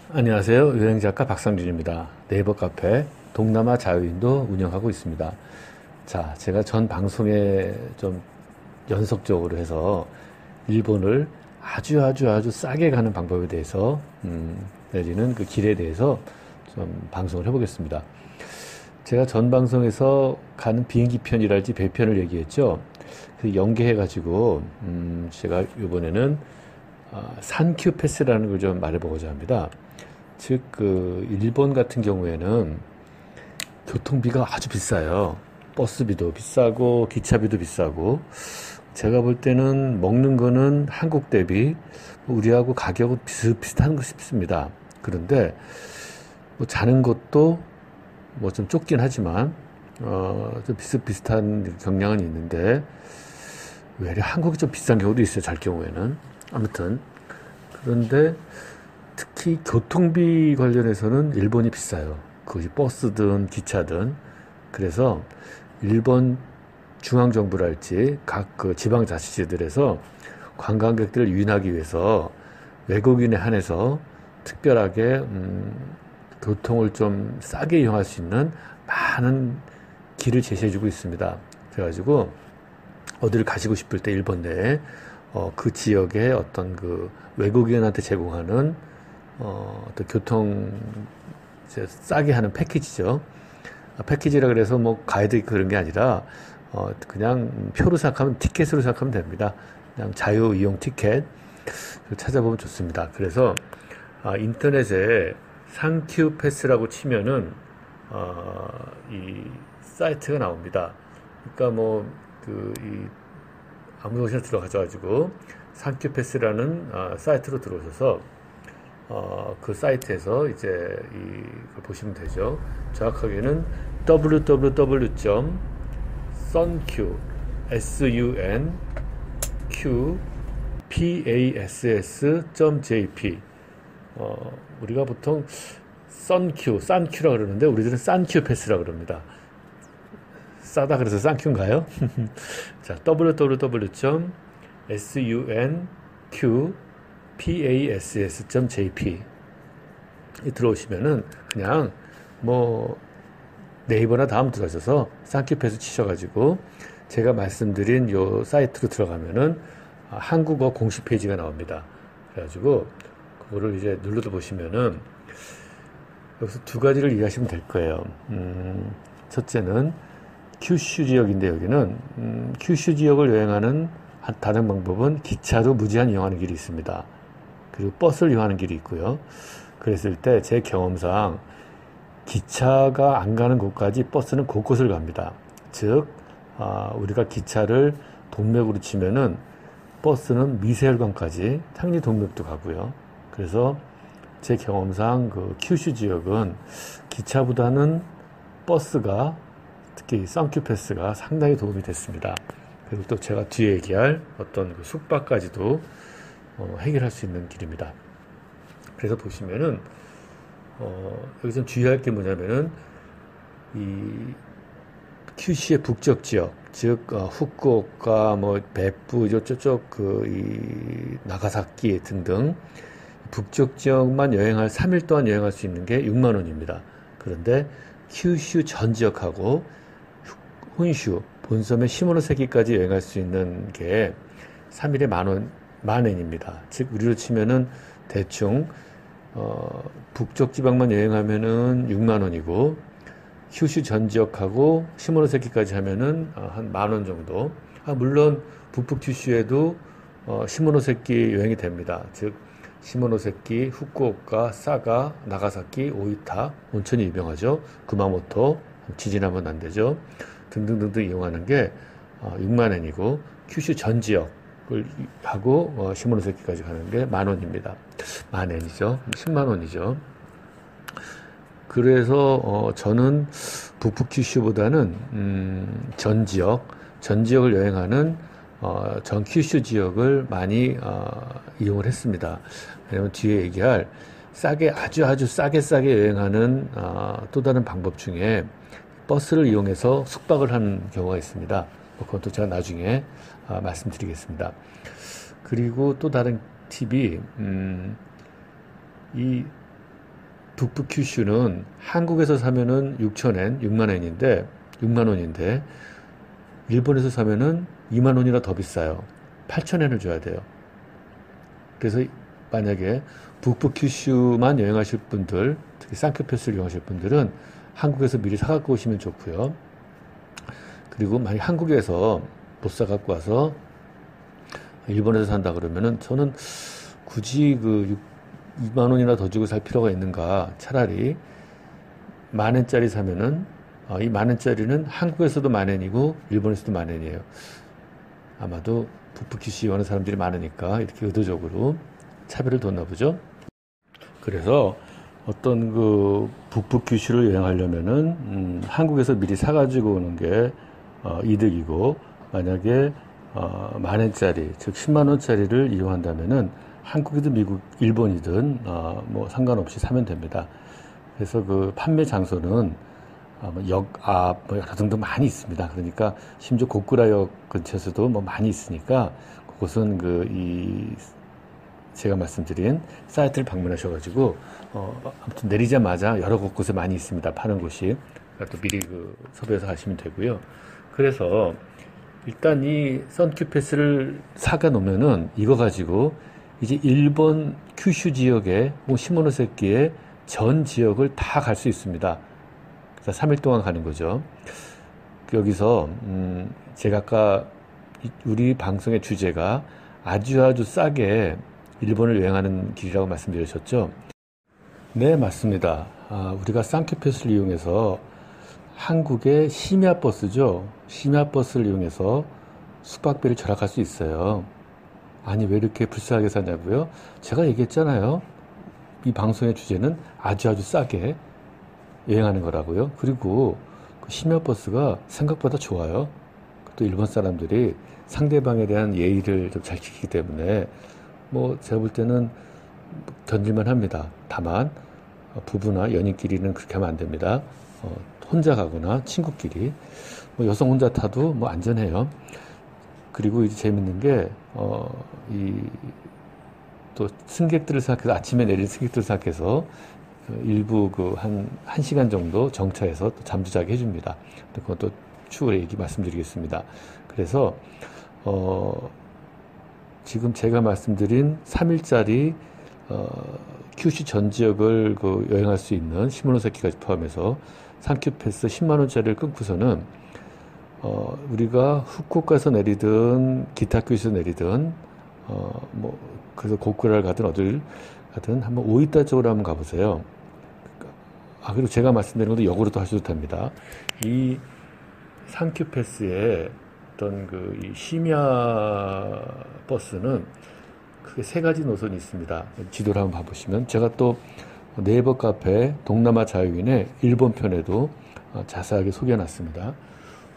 안녕하세요. 여행작가 박상준입니다. 네이버 카페 동남아 자유인도 운영하고 있습니다. 자, 제가 전 방송에 좀 연속적으로 해서 일본을 아주 싸게 가는 방법에 대해서, 내지는 그 길에 대해서 좀 방송을 해보겠습니다. 제가 전 방송에서 가는 비행기 편이랄지 배편을 얘기했죠. 그 연계해가지고, 제가 이번에는 산큐 패스라는 걸 좀 말해보고자 합니다. 즉, 일본 같은 경우에는 교통비가 아주 비싸요. 버스비도 비싸고, 기차비도 비싸고, 제가 볼 때는 먹는 거는 한국 대비 우리하고 가격은 비슷비슷한 것 싶습니다. 그런데, 뭐 자는 것도 뭐 좀 좁긴 하지만, 좀 비슷비슷한 경향은 있는데, 외래 한국이 좀 비싼 경우도 있어요. 잘 경우에는. 아무튼. 그런데, 특히 교통비 관련해서는 일본이 비싸요. 그것이 버스든 기차든. 그래서 일본 중앙정부랄지 각 그 지방자치제들에서 관광객들을 유인하기 위해서 외국인에 한해서 특별하게 교통을 좀 싸게 이용할 수 있는 많은 길을 제시해주고 있습니다. 그래가지고 어디를 가시고 싶을 때 일본 내에 그 지역의 어떤 그 외국인한테 제공하는 또 교통 이제 싸게 하는 패키지죠. 패키지라 그래서 뭐 가이드 그런 게 아니라 그냥 표로 생각하면 티켓으로 생각하면 됩니다. 그냥 자유 이용 티켓 찾아보면 좋습니다. 그래서 인터넷에 상큐 패스라고 치면은 이 사이트가 나옵니다. 그러니까 뭐 이 아무 곳이나 들어가셔가지고 상큐 패스라는 사이트로 들어오셔서 그 사이트에서 이제 이걸 보시면 되죠. 정확하게는 www.sunq sunq pass.jp 우리가 보통 싼큐라 그러는데 우리들은 싼큐 패스라 그럽니다. 싸다 그래서 싼큐인가요? 자, www.sunq pass.jp 들어오시면은 그냥 뭐 네이버나 다음 들어가셔서 쌍큐패스 치셔가지고 제가 말씀드린 요 사이트로 들어가면은 한국어 공식 페이지가 나옵니다. 그래가지고 그거를 이제 눌러서 보시면은 여기서 두 가지를 이해하시면 될 거예요. 첫째는 큐슈 지역인데 여기는 큐슈 지역을 여행하는 다른 방법은 기차도 무제한 이용하는 길이 있습니다. 그리고 버스를 이용하는 길이 있고요. 그랬을 때 제 경험상 기차가 안 가는 곳까지 버스는 곳곳을 갑니다. 즉 우리가 기차를 동맥으로 치면은 버스는 미세혈관까지 탕리 동맥도 가고요. 그래서 제 경험상 그 큐슈 지역은 기차보다는 버스가 특히 썬큐패스가 상당히 도움이 됐습니다. 그리고 또 제가 뒤에 얘기할 어떤 그 숙박까지도 해결할 수 있는 길입니다. 그래서 보시면은 여기서 주의할 게 뭐냐면은 이 큐슈의 북쪽 지역, 즉 후쿠오카, 뭐 베푸, 저쪽 이 나가사키 등등 북쪽 지역만 여행할 3일 동안 여행할 수 있는 게 6만 원입니다. 그런데 큐슈 전 지역하고 혼슈 본섬의 시모노세키까지 여행할 수 있는 게 3일에 만 엔입니다. 즉 우리로 치면은 대충 북쪽 지방만 여행하면은 6만 원이고 큐슈 전 지역하고 시모노세키까지 하면은 한 만 원 정도. 물론 북북 큐슈에도 시모노세키 여행이 됩니다. 즉 시모노세키, 후쿠오카, 사가, 나가사키, 오이타 온천이 유명하죠. 구마모토 지진하면 안 되죠. 등등등등 이용하는 게 6만 엔이고 큐슈 전 지역을 하고 시모노세키까지 가는 게 만 원입니다. 만 엔이죠. 10만 원이죠. 그래서 저는 북북 큐슈보다는 전 지역을 여행하는 전 큐슈 지역을 많이 이용을 했습니다. 왜냐면 뒤에 얘기할 아주 싸게 여행하는 또 다른 방법 중에 버스를 이용해서 숙박을 하는 경우가 있습니다. 그것도 제가 나중에 말씀드리겠습니다. 그리고 또 다른 팁이 이 북부 큐슈는 한국에서 사면은 6,000엔, 6만 엔인데, 6만 원인데, 일본에서 사면은 2만 원이나 더 비싸요. 8,000엔을 줘야 돼요. 그래서 만약에 북부 큐슈만 여행하실 분들, 특히 쌍큐패스를 이용하실 분들은 한국에서 미리 사갖고 오시면 좋고요. 그리고 만약 한국에서 못 사갖고 와서 일본에서 산다 그러면은 저는 굳이 그 2만 원이나 더 주고 살 필요가 있는가? 차라리 10,000엔짜리 사면은 이 10,000엔짜리는 한국에서도 10,000엔이고 일본에서도 10,000엔이에요. 아마도 북부 큐슈 이용하는 사람들이 많으니까 이렇게 의도적으로 차별을 뒀나 보죠. 그래서 어떤 그 북부 큐슈를 여행하려면은 한국에서 미리 사가지고 오는 게 이득이고, 만약에 10,000엔짜리 즉 10만 원짜리를 이용한다면은 한국이든 미국, 일본이든 뭐 상관없이 사면 됩니다. 그래서 그 판매 장소는 역 앞 뭐 여러 등등 많이 있습니다. 그러니까 심지어 고쿠라역 근처에서도 뭐 많이 있으니까 그곳은 제가 말씀드린 사이트를 방문하셔가지고 아무튼 내리자마자 여러 곳에 많이 있습니다. 파는 곳이. 그러니까 또 미리 섭외해서 가시면 되고요. 그래서 일단 이 선큐 패스를 사가 놓으면은 이거 가지고 이제 일본 큐슈 지역에 시모노세키의 전 지역을 다 갈 수 있습니다. 그래서 3일 동안 가는 거죠. 여기서 제가 아까 우리 방송의 주제가 아주 싸게 일본을 여행하는 길이라고 말씀드렸었죠. 네, 맞습니다. 우리가 쌍큐패스를 이용해서 한국의 심야버스죠. 심야버스를 이용해서 숙박비를 절약할 수 있어요. 아니, 왜 이렇게 불쌍하게 사냐고요? 제가 얘기했잖아요. 이 방송의 주제는 아주 싸게 여행하는 거라고요. 그리고 그 심야버스가 생각보다 좋아요. 또 일본 사람들이 상대방에 대한 예의를 좀 잘 지키기 때문에 뭐 제가 볼 때는 견딜만 합니다. 다만 부부나 연인끼리는 그렇게 하면 안 됩니다. 혼자 가거나 친구끼리, 뭐 여성 혼자 타도 뭐 안전해요. 그리고 이제 재밌는 게 또 승객들을 생각해서, 아침에 내린 승객들을 생각해서 일부 한 1시간 정도 정차해서 또 잠도 자게 해줍니다. 그것도 추후에 말씀드리겠습니다. 그래서 지금 제가 말씀드린 3일짜리 큐슈 전 지역을 여행할 수 있는 시모노세키까지 포함해서 상큐패스 10만 원짜리를 끊고서는 우리가 후쿠오카에서 내리든 기타큐에서 내리든 뭐 그래서 고쿠라를 가든 어딜 가든 한번 오이타 쪽으로 한번 가보세요. 그리고 제가 말씀드린 것도 역으로도 하셔도 됩니다. 이 상큐패스의 어떤 이 심야 버스는 크게 3가지 노선이 있습니다. 지도를 한번 봐보시면, 제가 또 네이버 카페 동남아 자유인의 일본 편에도 자세하게 소개해놨습니다.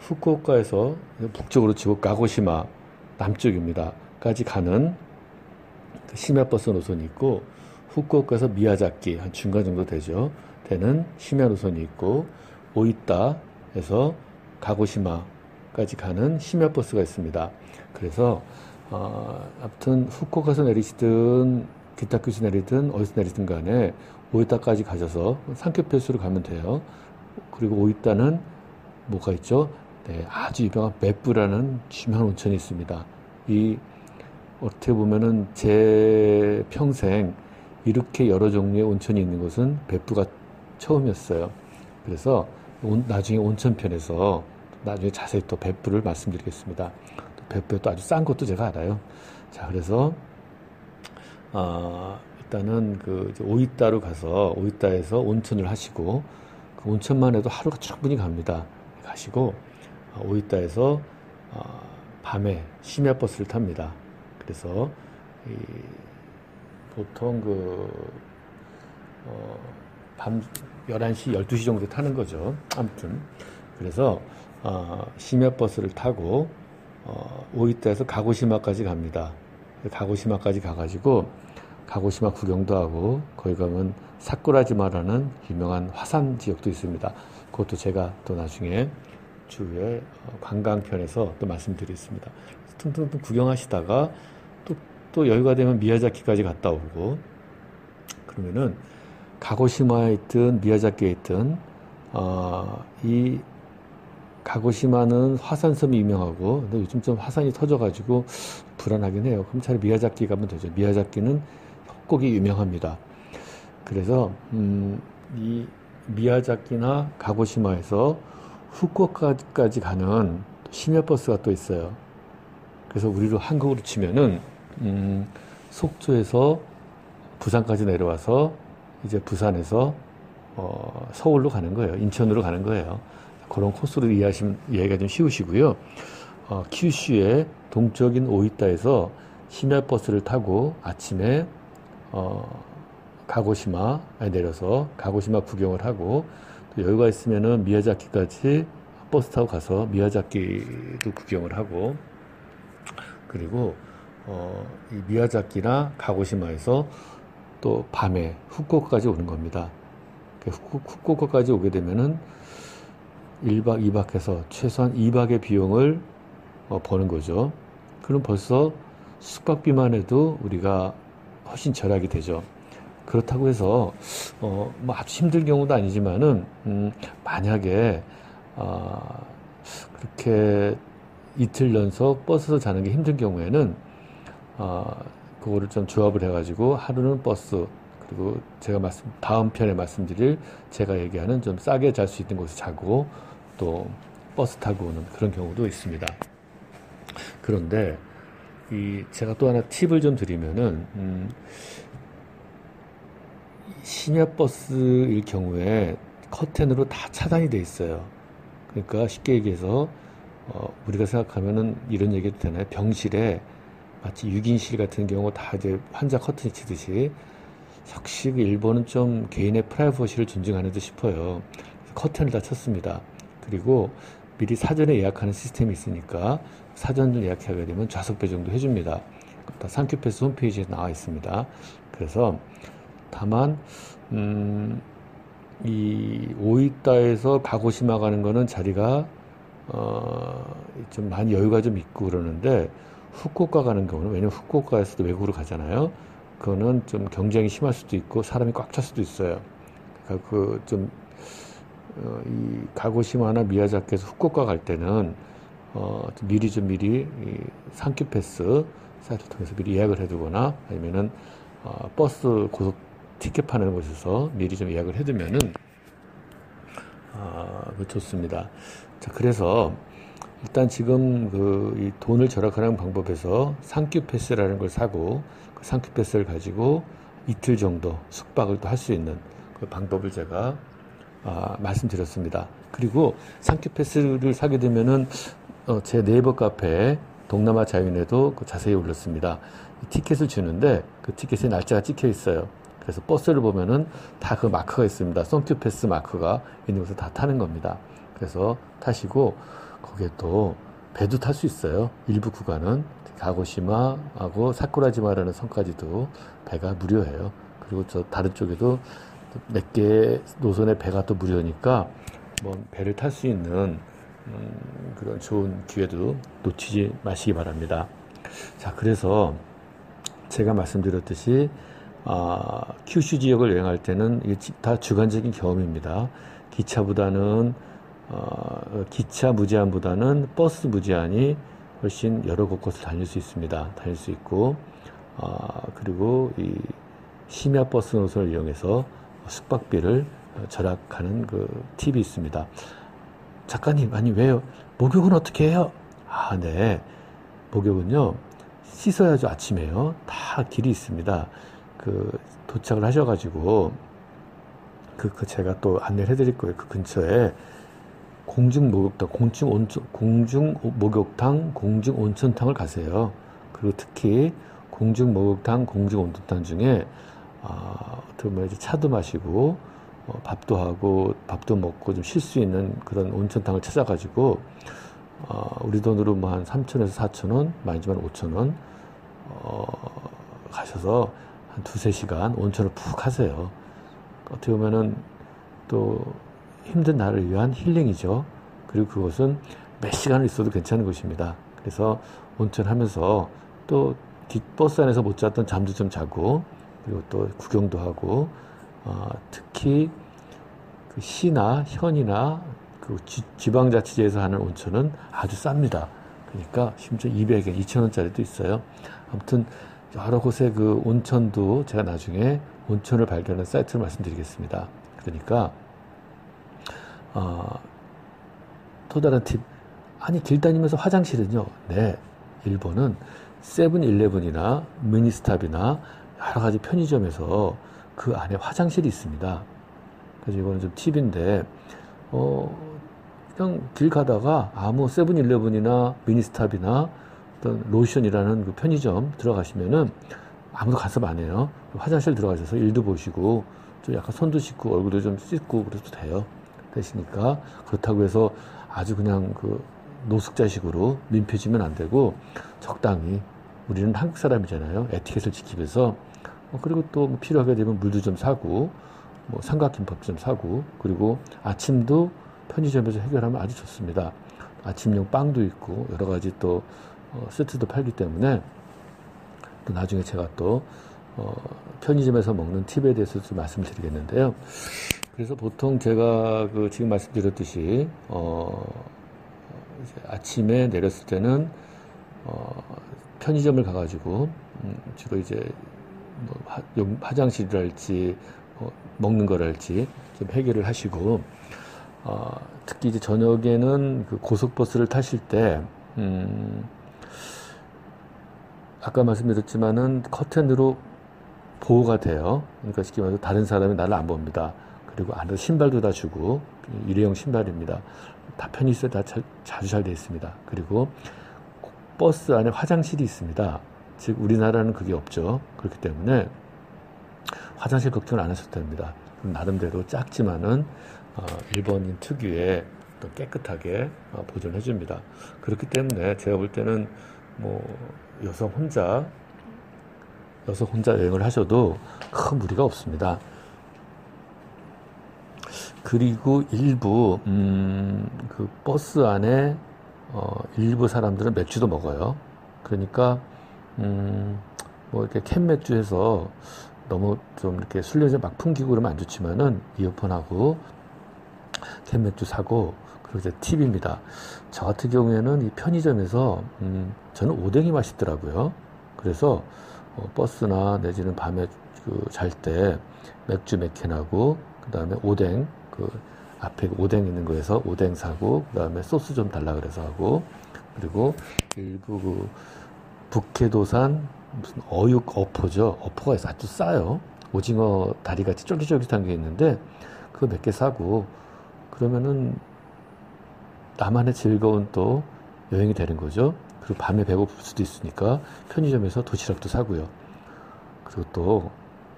후쿠오카에서 북쪽으로 치고 가고시마 남쪽입니다. 까지 가는 심야 버스 노선이 있고, 후쿠오카에서 미야자키 한 중간 정도 되는 심야 노선이 있고, 오이타에서 가고시마까지 가는 심야 버스가 있습니다. 그래서 아무튼 후쿠오카에서 내리시든 기타큐에서 내리든 어디서 내리든 간에 오이타까지 가셔서 상큐패스로 가면 돼요. 그리고 오이타는 뭐가 있죠? 네, 아주 유명한 벳부라는 유명한 온천이 있습니다. 어떻게 보면은 제 평생 이렇게 여러 종류의 온천이 있는 곳은 벳부가 처음이었어요. 그래서 나중에 온천편에서 나중에 자세히 또 벳부를 말씀드리겠습니다. 벳부에 또 아주 싼 것도 제가 알아요. 자, 그래서 일단은 오이타로 가서 오이타에서 온천을 하시고, 그 온천만 해도 하루가 충분히 갑니다. 가시고 오이타에서 밤에 심야 버스를 탑니다. 그래서 보통 밤 11시, 12시 정도 타는 거죠. 아무튼 그래서 심야 버스를 타고 오이타에서 가고시마까지 갑니다. 가고시마까지 가가지고 가고시마 구경도 하고, 거기 가면 사쿠라지마라는 유명한 화산 지역도 있습니다. 그것도 제가 또 나중에 주에 관광편에서 또 말씀드리겠습니다. 퉁퉁퉁 구경하시다가 또 여유가 되면 미야자키까지 갔다 오고, 그러면은 가고시마에 있든 미야자키에 있든 이 가고시마는 화산섬이 유명하고, 근데 요즘 좀 화산이 터져가지고 불안하긴 해요. 그럼 차라리 미야자키 가면 되죠. 미야자키는 협곡이 유명합니다. 그래서 이 미야자키나 가고시마에서 후쿠오카까지 가는 심야버스가 또 있어요. 그래서 우리로 한국으로 치면은 속초에서 부산까지 내려와서 이제 부산에서 서울로 가는 거예요. 인천으로 가는 거예요. 그런 코스로 이해하시면 이해가 좀 쉬우시고요. 큐슈의 동쪽인 오이타에서 심야버스를 타고 아침에 가고시마에 내려서 가고시마 구경을 하고, 또 여유가 있으면은 미야자키까지 버스 타고 가서 미야자키도 구경을 하고, 그리고 이 미야자키나 가고시마에서 또 밤에 후쿠오카까지 오는 겁니다. 후쿠오카까지 오게 되면은 1박 2박해서 최소한 2박의 비용을 버는 거죠. 그럼 벌써 숙박비만 해도 우리가 훨씬 절약이 되죠. 그렇다고 해서 뭐 아주 힘들 경우도 아니지만은 만약에 그렇게 이틀 연속 버스에서 자는 게 힘든 경우에는 그거를 좀 조합을 해가지고 하루는 버스, 그리고 제가 다음 편에 말씀드릴 제가 얘기하는 좀 싸게 잘 수 있는 곳에 자고 또 버스 타고 오는 그런 경우도 있습니다. 그런데 제가 또 하나 팁을 좀 드리면은 심야버스일 경우에 커튼으로 다 차단이 돼 있어요. 그러니까 쉽게 얘기해서 우리가 생각하면은 이런 얘기도 되나요? 병실에 마치 6인실 같은 경우 다 이제 환자 커튼이 치듯이 역시 일본은 좀 개인의 프라이버시를 존중하는 듯 싶어요. 커튼을 다 쳤습니다. 그리고 미리 사전에 예약하는 시스템이 있으니까 사전을 예약하게 되면 좌석배 정도 해줍니다. 다 상큐패스 홈페이지에 나와 있습니다. 그래서 다만 이 오이타에서 가고시마 가는 거는 자리가 좀 많이 여유가 좀 있고 그러는데, 후쿠오카 가는 경우는, 왜냐면 후쿠오카에서도 외국으로 가잖아요. 그거는 좀 경쟁이 심할 수도 있고 사람이 꽉 찰 수도 있어요. 그러니까 이 가고시마나 미야자키에서 후쿠오카 갈 때는 좀 미리 이 상큐패스 사이트를 통해서 미리 예약을 해두거나, 아니면은 버스 고속 티켓 파는 곳에서 미리 좀 예약을 해두면은 좋습니다. 자, 그래서 일단 지금 이 돈을 절약하는 방법에서 상큐패스라는 걸 사고, 그 상큐패스를 가지고 이틀 정도 숙박을 또 할 수 있는 그 방법을 제가 말씀드렸습니다. 그리고 상큐패스를 사게 되면은 제 네이버 카페에 동남아 자유인에도 자세히 올렸습니다. 이 티켓을 주는데 그 티켓에 날짜가 찍혀 있어요. 그래서 버스를 보면은 다 그 마크가 있습니다. 상큐패스 마크가 있는 곳을 다 타는 겁니다. 그래서 타시고, 거기에 또 배도 탈 수 있어요. 일부 구간은 가고시마하고 사쿠라지마라는 섬까지도 배가 무료예요. 그리고 저 다른 쪽에도 몇 개의 노선의 배가 또 무료니까 뭐 배를 탈 수 있는 그런 좋은 기회도 놓치지 마시기 바랍니다. 자, 그래서 제가 말씀드렸듯이 큐슈 지역을 여행할 때는 이게 다 주관적인 경험입니다. 기차보다는 기차 무제한보다는 버스 무제한이 훨씬 여러 곳곳을 다닐 수 있습니다. 다닐 수 있고, 그리고 이 심야 버스 노선을 이용해서 숙박비를 절약하는 그 팁이 있습니다. 작가님, 아니 왜요? 목욕은 어떻게 해요? 네. 목욕은요, 씻어야죠. 아침에요. 다 길이 있습니다. 도착을 하셔가지고, 제가 또 안내를 해드릴 거예요. 그 근처에 공중 목욕탕, 공중 온천탕을 가세요. 그리고 특히 공중 목욕탕, 공중 온천탕 중에 이제 차도 마시고 밥도 하고 밥도 먹고 좀 쉴 수 있는 그런 온천탕을 찾아가지고 우리 돈으로 뭐 한 3,000에서 4,000원, 많이지만 5,000원 가셔서 한 2-3시간 온천을 푹 하세요. 어떻게 보면은 또 힘든 나를 위한 힐링이죠. 그리고 그것은 몇 시간을 있어도 괜찮은 곳입니다. 그래서 온천 하면서 또 버스 안에서 못 잤던 잠도 좀 자고, 그리고 또 구경도 하고, 특히 그 시나 현이나 그 지방자치제에서 하는 온천은 아주 쌉니다. 그러니까 심지어 200엔, 2,000원짜리도 있어요. 아무튼 여러 곳의 그 온천도 제가 나중에 온천을 발견한 사이트를 말씀드리겠습니다. 그러니까 또 다른 팁. 아니, 길 다니면서 화장실은요. 네, 일본은 세븐일레븐이나 미니스탑이나 여러 가지 편의점에서 그 안에 화장실이 있습니다. 그래서 이거는 좀 팁인데, 그냥 길 가다가 아무 세븐일레븐이나 미니스탑이나 어떤 로션이라는 그 편의점 들어가시면은 아무도 간섭 안 해요. 화장실 들어가셔서 일도 보시고, 좀 약간 손도 씻고 얼굴도 좀 씻고 그래도 돼요. 되시니까. 그렇다고 해서 아주 그냥 그 노숙자식으로 민폐지면 안 되고 적당히, 우리는 한국 사람이잖아요. 에티켓을 지키면서 그리고 또 필요하게 되면 물도 좀 사고 삼각김밥 좀 사고, 그리고 아침도 편의점에서 해결하면 아주 좋습니다. 아침용 빵도 있고 여러 가지 또 세트도 팔기 때문에, 또 나중에 제가 또 편의점에서 먹는 팁에 대해서 좀 말씀드리겠는데요. 그래서 보통 제가 그 지금 말씀드렸듯이 이제 아침에 내렸을 때는 편의점을 가가지고 주로 이제 뭐 화장실이랄지 먹는 거랄지 좀 해결을 하시고, 특히 이제 저녁에는 그 고속버스를 타실 때 아까 말씀드렸지만은 커튼으로 보호가 돼요. 그러니까 쉽게 말해서 다른 사람이 나를 안 봅니다. 그리고 안에 신발도 다 주고, 일회용 신발입니다. 다 편의시설 다 자주 잘 되어 있습니다. 그리고 버스 안에 화장실이 있습니다. 즉 우리나라는 그게 없죠. 그렇기 때문에 화장실 걱정을 안 하셔도 됩니다. 나름대로 작지만은 일본인 특유의 또 깨끗하게 보존해 줍니다. 그렇기 때문에 제가 볼 때는 뭐 여성 혼자 여행을 하셔도 큰 무리가 없습니다. 그리고 일부 그 버스 안에 일부 사람들은 맥주도 먹어요. 그러니까 뭐 이렇게 캔 맥주 해서 너무 좀 이렇게 술 냄새 막 풍기고 그러면 안 좋지만은 이어폰하고 캔 맥주 사고. 그리고 이제 팁입니다. 저 같은 경우에는 이 편의점에서 저는 오뎅이 맛있더라고요. 그래서 버스나 내지는 밤에 그 잘 때 맥주 몇 캔하고 그 다음에 오뎅, 그 앞에 오뎅 있는 거에서 오뎅 사고, 그 다음에 소스 좀 달라 그래서 하고, 그리고 일부 그 북해도산 무슨 어육 어포죠. 어포가 아주 싸요. 오징어 다리같이 쫄깃쫄깃한 게 있는데 그거 몇 개 사고, 그러면은 나만의 즐거운 또 여행이 되는 거죠. 그리고 밤에 배고플 수도 있으니까 편의점에서 도시락도 사고요. 그리고 또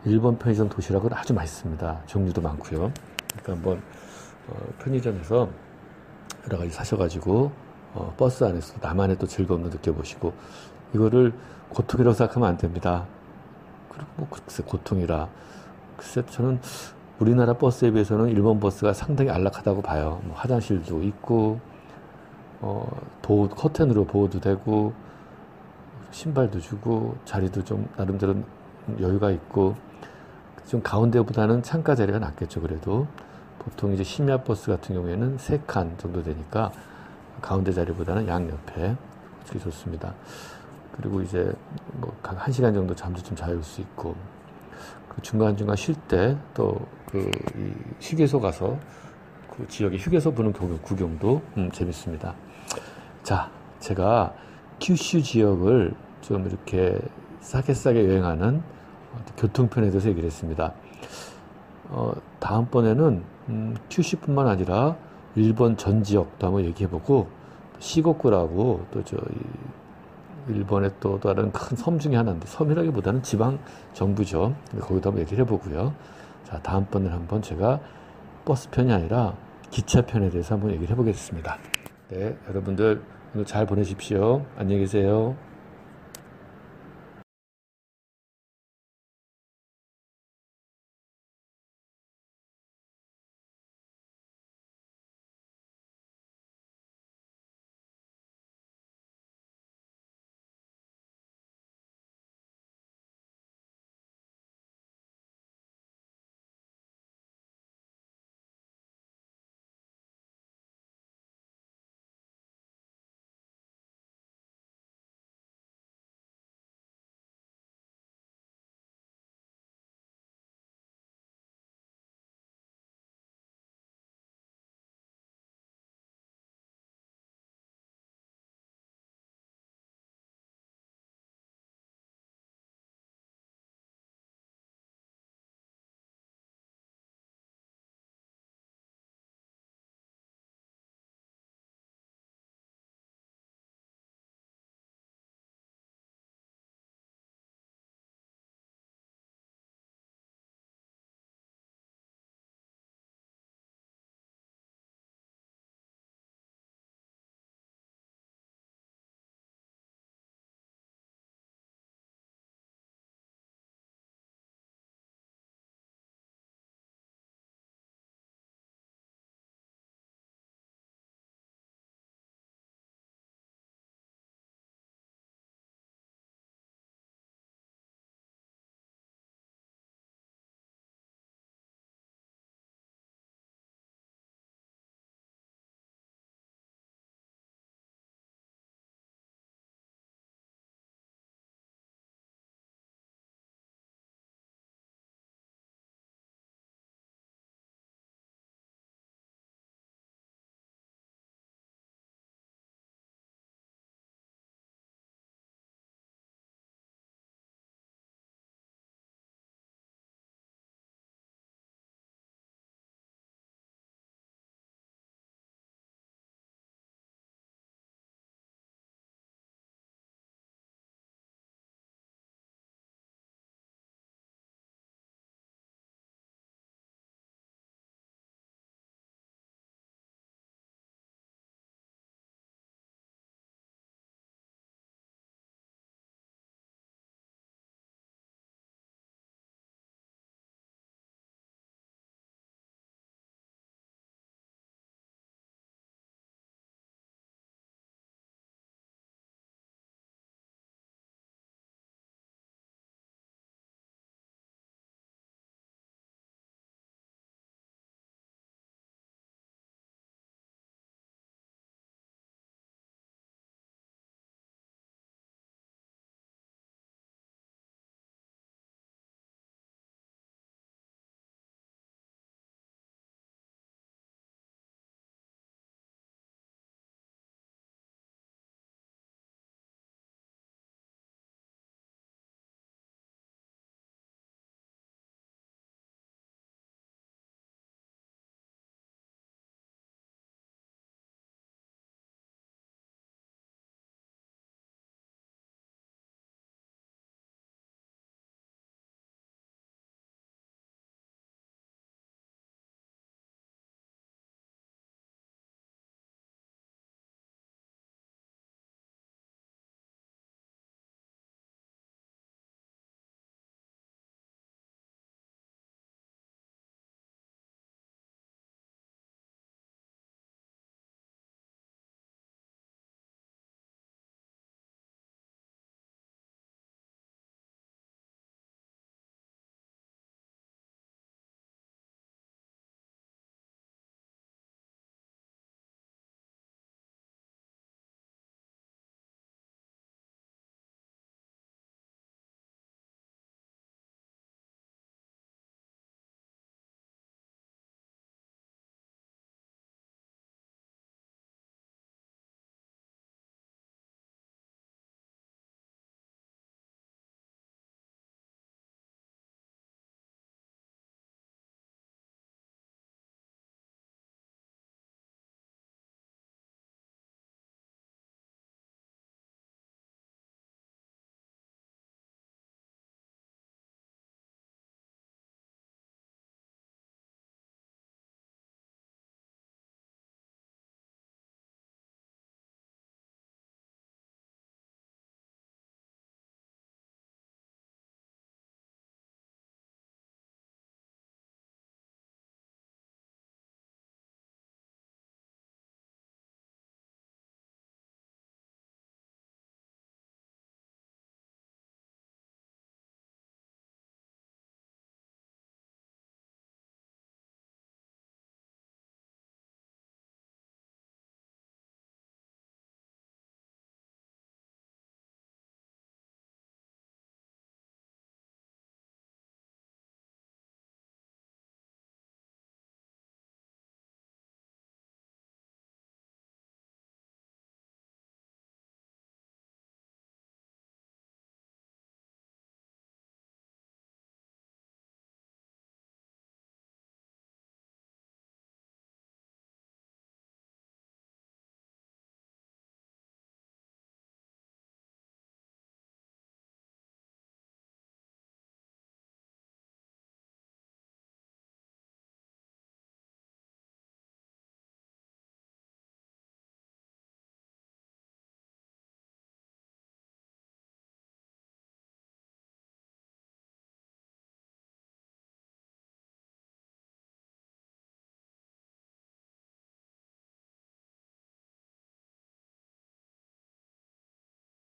일본 편의점 도시락은 아주 맛있습니다. 종류도 많고요. 그러니까 한번 편의점에서 여러 가지 사셔가지고 버스 안에서 나만의 또 즐거움도 느껴보시고, 이거를 고통이라고 생각하면 안 됩니다. 그리고 뭐 글쎄 고통이라, 글쎄 저는 우리나라 버스에 비해서는 일본 버스가 상당히 안락하다고 봐요. 뭐 화장실도 있고 커튼으로 보호도 되고, 신발도 주고, 자리도 좀 나름대로 여유가 있고, 좀 가운데보다는 창가 자리가 낫겠죠. 그래도 보통 이제 심야 버스 같은 경우에는 3칸 정도 되니까 가운데 자리보다는 양옆에 그게 좋습니다. 그리고 이제 뭐 각 1시간 정도 잠도 좀 자유 수 있고, 그 중간중간 쉴 때 또 그 휴게소 가서 그 지역의 휴게소 보는 구경도 재밌습니다. 자, 제가 큐슈 지역을 좀 이렇게 싸게 여행하는 교통편에 대해서 얘기를 했습니다. 다음번에는 큐슈뿐만 아니라 일본 전 지역도 한번 얘기해보고, 시고쿠라고 또 일본의 또 다른 큰 섬 중에 하나인데, 섬이라기보다는 지방 정부죠. 거기도 한번 얘기를 해보고요. 자, 다음번에는 한번 제가 버스편이 아니라 기차편에 대해서 한번 얘기를 해보겠습니다. 네, 여러분들 오늘 잘 보내십시오. 안녕히 계세요.